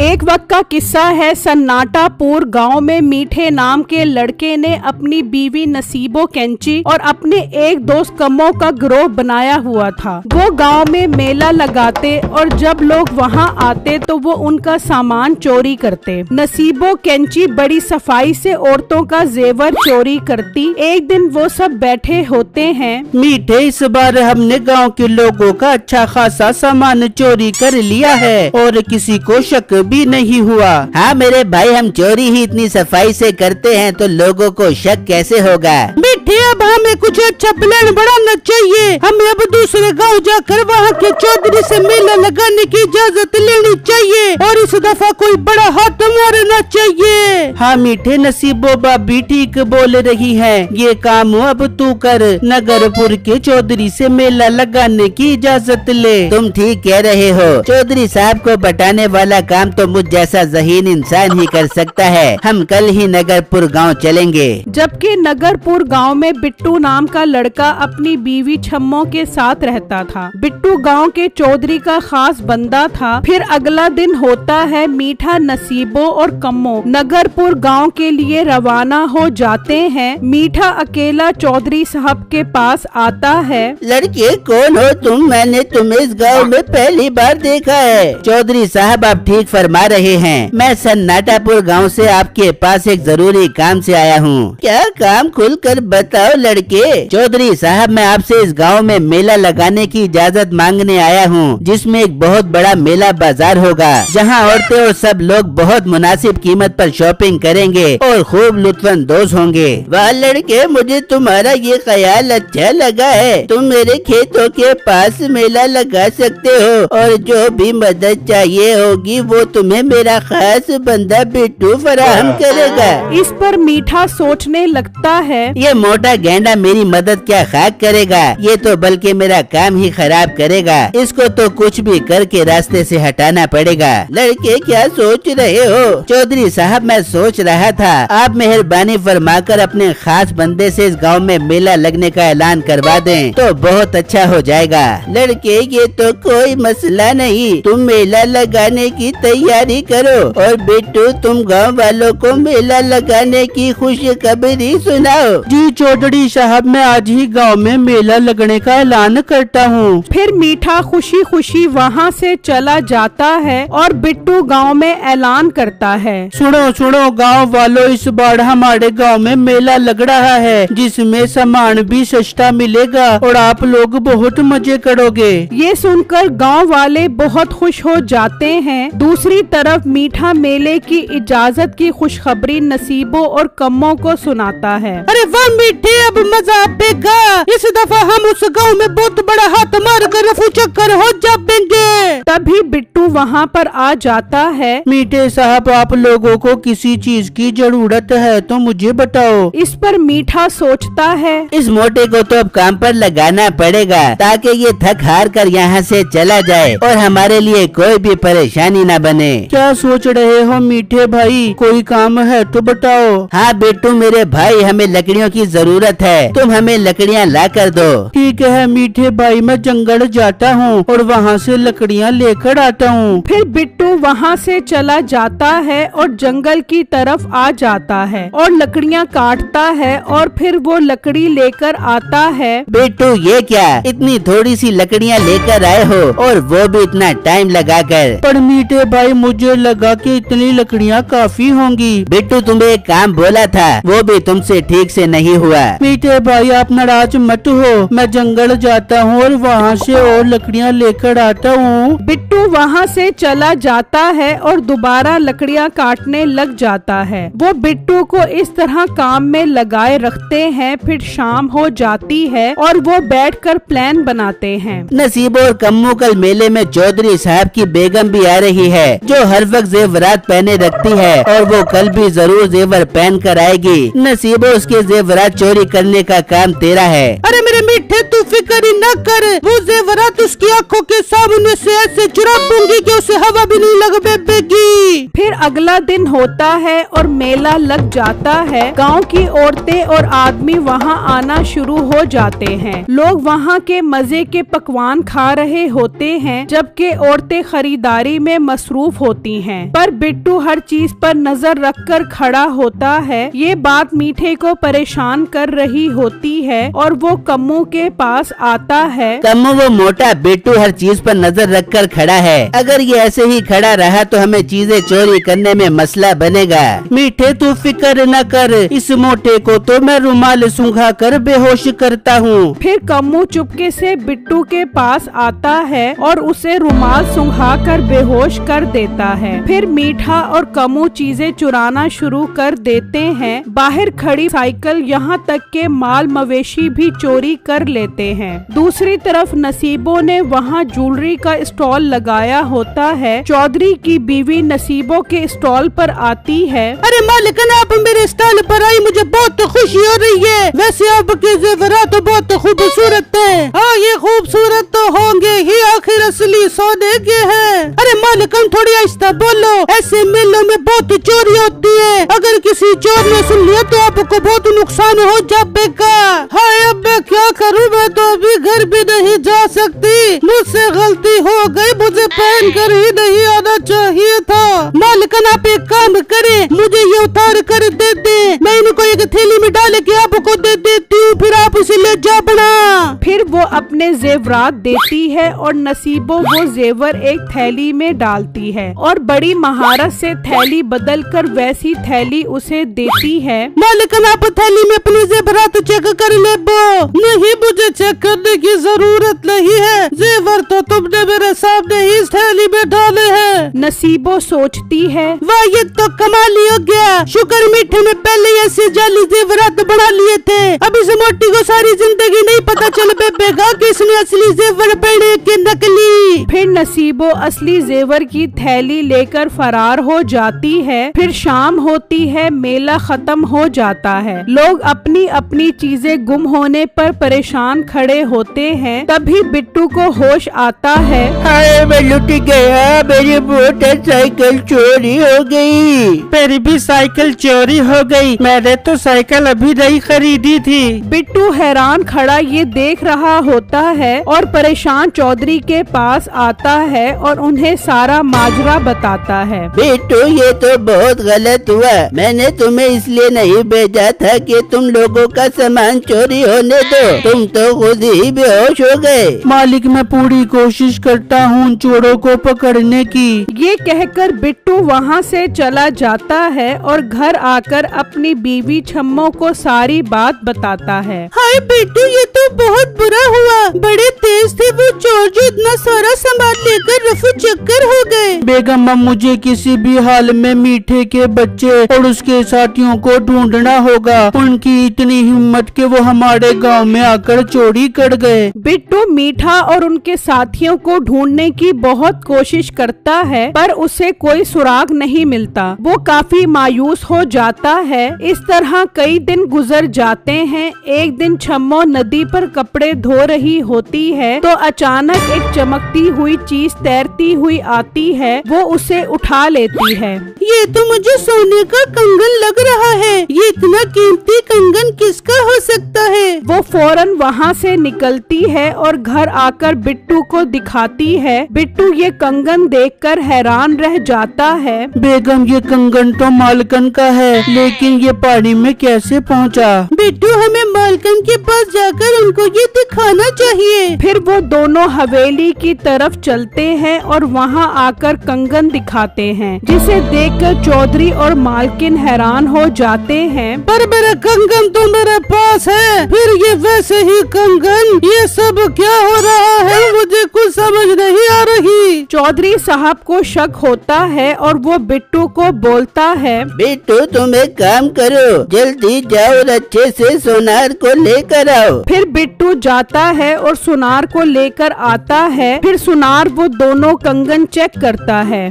एक वक्त का किस्सा है। सन्नाटापुर गांव में मीठे नाम के लड़के ने अपनी बीवी नसीबो कैंची और अपने एक दोस्त कम्मो का गिरोह बनाया हुआ था। वो गांव में मेला लगाते और जब लोग वहां आते तो वो उनका सामान चोरी करते। नसीबो कैंची बड़ी सफाई से औरतों का जेवर चोरी करती। एक दिन वो सब बैठे होते हैं। मीठे, इस बार हमने गांव के लोगों का अच्छा खासा सामान चोरी कर लिया है और किसी को शक भी नहीं हुआ। हाँ मेरे भाई, हम चोरी ही इतनी सफाई से करते हैं तो लोगों को शक कैसे होगा। मीठे, अब हमें कुछ अच्छा प्लान बनाना चाहिए। हमें अब दूसरे गांव जाकर वहाँ के चौधरी से मेला लगाने की इजाजत लेनी चाहिए और इस दफा कोई बड़ा हाथ मारना चाहिए। हाँ मीठे, नसीबो भाभी ठीक बोल रही है। ये काम अब तू कर, नगरपुर के चौधरी से मेला लगाने की इजाजत ले। तुम ठीक कह रहे हो। चौधरी साहब को बटाने वाला काम तो मुझ जैसा ज़हीन इंसान ही कर सकता है। हम कल ही नगरपुर गांव चलेंगे। जबकि नगरपुर गांव में बिट्टू नाम का लड़का अपनी बीवी छम्मो के साथ रहता था। बिट्टू गांव के चौधरी का खास बंदा था। फिर अगला दिन होता है। मीठा, नसीबो और कम्मो नगरपुर गांव के लिए रवाना हो जाते हैं। मीठा अकेला चौधरी साहब के पास आता है। लड़के कौन हो तुम? मैंने तुम्हें इस गांव में पहली बार देखा है। चौधरी साहब आप ठीक फरमा रहे हैं। मैं सन्नाटापुर गांव से आपके पास एक जरूरी काम से आया हूँ। क्या काम? खुलकर बताओ लड़के। चौधरी साहब, मैं आपसे इस गांव में मेला लगाने की इजाजत मांगने आया हूँ, जिसमें एक बहुत बड़ा मेला बाजार होगा, जहाँ औरतें और सब लोग बहुत मुनासिब कीमत पर शॉपिंग करेंगे और खूब लुत्फानंदोज होंगे। वाह लड़के, मुझे तुम्हारा ये ख्याल अच्छा लगा है। तुम मेरे खेतों के पास मेला लगा सकते हो और जो भी मदद चाहिए होगी वो तुम्हें मेरा खास बंदा बिट्टू फराहम करेगा। इस पर मीठा सोचने लगता है। ये मोटा गेंडा मेरी मदद क्या खाक करेगा, ये तो बल्कि मेरा काम ही खराब करेगा। इसको तो कुछ भी करके रास्ते से हटाना पड़ेगा। लड़के क्या सोच रहे हो? चौधरी साहब, मैं सोच रहा था आप मेहरबानी फरमाकर अपने खास बंदे से इस गांव में मेला लगने का ऐलान करवा दें तो बहुत अच्छा हो जाएगा। लड़के, ये तो कोई मसला नहीं। तुम मेला लगाने की तैयारी करो और बिट्टू तुम गांव वालों को मेला लगाने की खुशखबरी सुनाओ। जी चौधरी साहब, मैं आज ही गांव में मेला लगने का ऐलान करता हूँ। फिर मीठा खुशी खुशी वहाँ से चला जाता है और बिट्टू गांव में ऐलान करता है। सुनो सुनो गांव वालों, इस बार हमारे गांव में मेला लग रहा है, जिसमें सामान भी सस्ता मिलेगा और आप लोग बहुत मजे करोगे। ये सुनकर गांव वाले बहुत खुश हो जाते हैं। दूसरी तरफ मीठा मेले की इजाजत की खुशखबरी नसीबो और कम्मो को सुनाता है। अरे वाह मीठे, अब मजा आएगा। इस दफा हम उस गांव में बहुत बड़ा हाथ मार कर रफू चक्कर हो जाएंगे। तभी बिट्टू वहाँ पर आ जाता है। मीठे साहब, आप लोगों को किसी चीज की जरूरत है तो मुझे बताओ। इस पर मीठा सोचता है। इस मोटे को तो अब काम पर लगाना पड़ेगा ताकि ये थक हार कर यहाँ से चला जाए और हमारे लिए कोई भी परेशानी न बने। क्या सोच रहे हो मीठे भाई? कोई काम है तो बताओ। हाँ बिट्टू मेरे भाई, हमें लकड़ियों की जरूरत है। तुम हमें लकड़ियाँ ला कर दो। ठीक है मीठे भाई, मैं जंगल जाता हूँ और वहाँ से लकड़ियाँ लेकर आता हूँ। फिर बिट्टू वहाँ से चला जाता है और जंगल की तरफ आ जाता है और लकड़ियाँ काटता है और फिर वो लकड़ी लेकर आता है। बिट्टू, ये क्या इतनी थोड़ी सी लकड़ियाँ लेकर आए हो और वो भी इतना टाइम लगा कर? पर मीठे भाई, मुझे लगा कि इतनी लकड़ियाँ काफी होंगी। बिट्टू, तुम्हें एक काम बोला था वो भी तुमसे ठीक से नहीं हुआ। मीठे भाई, आप नाराज मत हो। मैं जंगल जाता हूँ और वहाँ से और लकड़ियाँ लेकर आता हूँ। बिट्टू वहाँ से चला जाता है और दोबारा लकड़ियाँ काटने लग जाता है। वो बिट्टू को इस तरह काम में लगाए रखते हैं। फिर शाम हो जाती है और वो बैठकर प्लान बनाते हैं। नसीबो और कम्मो कल मेले में चौधरी साहब की बेगम भी आ रही है, जो हर वक्त जेवरात पहने रखती है और वो कल भी जरूर जेवर पहन कर आएगी। नसीबो, उसके जेवरात चोरी करने का काम तेरा है। अरे मेरे मीठे, तू फिक्र ही न कर। वो जेवरात उसकी आंखों के सामने से से चुरा दूंगी कि उसे हवा भी नहीं लग बेबेगी। फिर अगला दिन होता है और मेला लग जाता है। गांव की औरतें और आदमी वहां आना शुरू हो जाते हैं। लोग वहां के मजे के पकवान खा रहे होते हैं, जबकि औरतें खरीदारी में मसरूफ होती हैं। पर बिट्टू हर चीज पर नजर रखकर खड़ा होता है। ये बात मीठे को परेशान कर रही होती है और वो कम्मू के पास आता है। कम्मू, वो मोटा बिट्टू हर चीज पर नजर रखकर खड़ा है। अगर ये ऐसे ही खड़ा रहा तो हमें चीजें चोरी करने में मसला बनेगा। मीठे तू फिक्र न कर, इस मोटे को तो मैं रुमाल सूंघा कर बेहोश करता हूँ। फिर कम्मू चुपके से बिट्टू के पास आता है और उसे रुमाल सुंघा कर बेहोश कर देता है। फिर मीठा और कम्मू चीजें चुराना शुरू कर देते हैं। बाहर खड़ी साइकिल यहाँ तक के माल मवेशी भी चोरी कर लेते हैं। दूसरी तरफ नसीबों ने वहाँ ज्वेलरी का स्टॉल लगाया होता है। चौधरी की बीवी नसीबों के स्टॉल पर आती है। अरे मालिकन, आप मेरे स्टॉल पर आई, मुझे बहुत खुशी हो रही है। वैसे आपके जेवरात तो बहुत खूबसूरत है। हाँ, ये खूबसूरत तो होंगे ही, आखिर असली सोने के हैं। अरे मालिकन, थोड़ी आहिस्ता बोलो, ऐसे मेलों में बहुत चोरी होती है। अगर किसी चोर ने सुन लिया तो आपको बहुत नुकसान हो जाएगा। हाय, अब मैं क्या करूँ? मैं तो अभी घर भी नहीं जा सकती। मुझसे गलती हो गई, मुझे पहन कर ही नहीं आना चाहिए था। मालिकन, आप एक काम करें, मुझे ये उतार कर दे दे। मैं इनको एक थैली में डाल के आपको दे देती हूँ, फिर आप उसे ले जा बना। फिर वो अपने जेवरात देती है और नसीबों वो जेवर एक थैली में डालती है और बड़ी महारत से थैली बदल कर वैसी थैली उसे देती है। मालिकन, आप थैली में अपने जेवरात चेक कर ले। नहीं, मुझे चेक करने की जरूरत नहीं है। जेवर तो तुमने मेरे सामने ही इस थैली में डाले हैं। नसीबों सोचती है, वाह, ये तो कमाल ही हो गया। शुक्र मीठे ने पहले ऐसे जाली जेवरात बना लिए थे। अब इस मोटी को सारी जिंदगी नहीं पता चल पाएगा कि इसने असली जेवर पहने के नकली। फिर नसीबों असली जेवर की थैली लेकर फरार हो जाती है। फिर शाम होती है, मेला खत्म हो जाता है। लोग अपनी अपनी चीजें गुम होने पर परेशान खड़े होते हैं। तभी बिट्टू को होश आता है। हाय, मैं लुट गया, मेरी मोटरसाइकिल चोरी हो गई। मेरी भी साइकिल चोरी हो गई। मैंने तो साइकिल अभी नहीं खरीदी थी। बिट्टू हैरान खड़ा ये देख रहा होता है और परेशान चौधरी के पास आता है और उन्हें सारा माजरा बताता है। बिट्टू, ये तो बहुत गलत हुआ। मैंने तुम्हें इसलिए नहीं भेजा था कि तुम लोगों का सामान चोरी होने दो। तुम तो खुद ही बेहोश हो गए। मालिक, मैं पूरी कोशिश करता हूँ चोरों को पकड़ने की। ये कहकर बिट्टू वहाँ से चला जाता है और घर आकर अपनी बीवी छम्मो को सारी बात बताता है। हाय बिट्टू, ये तो बहुत बुरा हुआ। बड़े तेज थे वो चोर जो इतना सारा सामान लेकर रफू चक्कर हो गए। बेगम, मुझे किसी भी हाल में मीठे के बच्चे और उसके साथियों को ढूंढना होगा। उनकी इतनी हिम्मत कि वो हमारे गांव में आकर चोरी कर गए। बिट्टू मीठा और उनके साथियों को ढूंढने की बहुत कोशिश करता है, पर उसे कोई सुराग नहीं मिलता। वो काफी मायूस हो जाता है। इस तरह कई दिन गुजर जाते हैं। एक दिन छम्मो नदी पर कपड़े धो रही होती है तो अचानक एक चमकती हुई चीज तैरती हुई आती है। वो उसे उठा लेती है। ये तो मुझे सोने का कंगन लग रहा है। ये इतना कीमती कंगन किसका हो सकता है? वो फौरन वहाँ से निकलती है और घर आकर बिट्टू को दिखाती है। बिट्टू ये कंगन देखकर हैरान रह जाता है। बेगम, ये कंगन तो मालकन का है, लेकिन ये पानी में कैसे पहुँचा? बिट्टू, हमें मालकन के पास जाकर उनको ये दिखाना चाहिए। फिर वो दोनों हवेली की तरफ चलते हैं और वहाँ आकर कंगन दिखाते हैं, जिसे देखकर चौधरी और मालकिन हैरान हो जाते हैं। पर मेरा कंगन तो मेरे पास है, फिर ये वैसे ही कंगन, ये सब क्या हो रहा है? मुझे कुछ समझ नहीं आ रही। चौधरी साहब को शक होता है और वो बिट्टू को बोलता है, बिट्टू, तुम एक काम करो, जल्दी जाओ और अच्छे से सोनार को लेकर आओ। फिर बिट्टू जाता है और सुनार को लेकर आता है। फिर सुनार वो दोनों कंगन चेक करता है।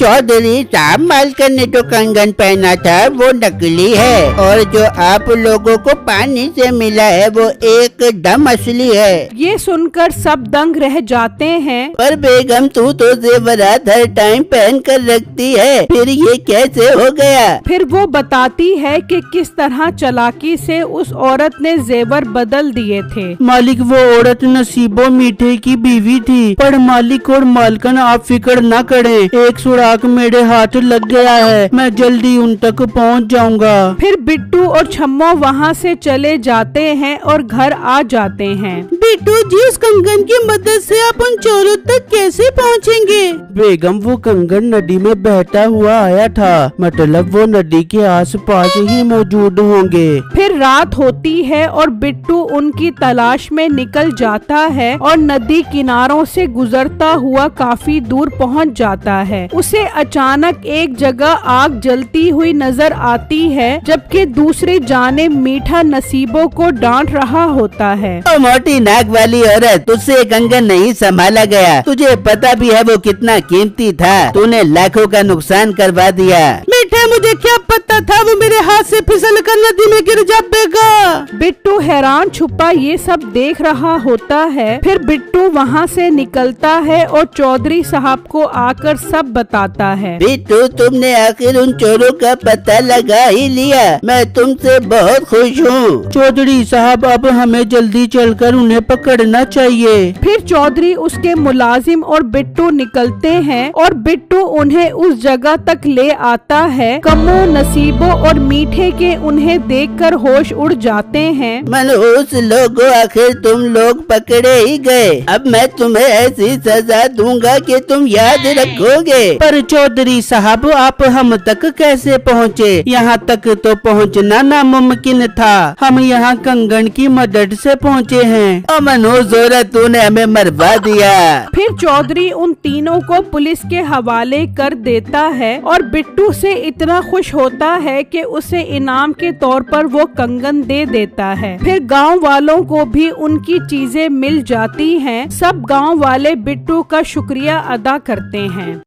चौधरी साहब, मालकन ने जो कंगन पहना था वो नकली है और जो आप लोगों को पानी से मिला है वो एकदम असली है। ये सुनकर सब दंग रह जाते हैं। पर बेगम, तू तो जेवरात हर टाइम पहन कर रखती है, फिर ये कैसे हो गया? फिर वो बताती है कि किस तरह चालाकी से उस औरत ने जेवर बदल दिए थे। मालिक, वो औरत नसीबो मीठे की बीवी थी, पर मालिक और मालकन आप फिक्र न करें, एक सुराख मेरे हाथ लग गया है, मैं जल्दी उन तक पहुंच जाऊंगा। फिर बिट्टू और छम्मो वहाँ से चले जाते हैं और घर आ जाते हैं। बिट्टू जी, इस कंगन की मदद से आप उन चोरों तक कैसे पहुंचेंगे? बेगम, वो कंगन नदी में बहता हुआ आया था, मतलब वो नदी के आसपास ही मौजूद होंगे। फिर रात होती है और बिट्टू उनकी तलाश में निकल जाता है और नदी किनारों से गुजरता हुआ काफी दूर पहुंच जाता है। उसे अचानक एक जगह आग जलती हुई नजर आती है, जबकि दूसरी जानिब मीठा नसीबों को डांट रहा होता है। ओ मोटी नाक वाली औरत, तुझसे कंगन नहीं संभाला गया, तुझे पता भी है वो कितना कीमती था, तूने लाखों का नुकसान करवा दिया। मीठा, मुझे क्या पता था वो मेरे हाथ से फिसल कर नदी में गिर जाएगा। बिट्टू हैरान छुपा ये सब देख रहा होता है। फिर बिट्टू वहाँ से निकलता है और चौधरी साहब को आकर सब बताता है। बिट्टू, तुमने आखिर उन चोरों का पता लगा ही लिया, मैं तुमसे बहुत खुश हूँ। चौधरी साहब, अब हमें जल्दी चलकर उन्हें पकड़ना चाहिए। फिर चौधरी, उसके मुलाजिम और बिट्टू निकलते हैं और बिट्टू उन्हें उस जगह तक ले आता है। कमो, नसीबो और मीठे के उन्हें देखकर होश उड़ जाते हैं। मनहूस लोगों, आखिर तुम लोग पकड़े ही गए, अब मैं तुम्हें ऐसी सजा दूंगा कि तुम याद रखोगे। पर चौधरी साहब, आप हम तक कैसे पहुँचे? यहाँ तक तो पहुँचना नामुमकिन था, हम यहाँ कंगन की मदद से पहुँचे हैं। ओ मनहूस औरत, तूने हमें मरवा दिया। फिर चौधरी उन तीनों को पुलिस के हवाले कर देता है और बिट्टू से इतना खुश होता है कि उसे इनाम के तौर पर वो कंगन दे देता है। फिर गांव वालों को भी उनकी चीजें मिल जाती हैं। सब गांव वाले बिट्टू का शुक्रिया अदा करते हैं।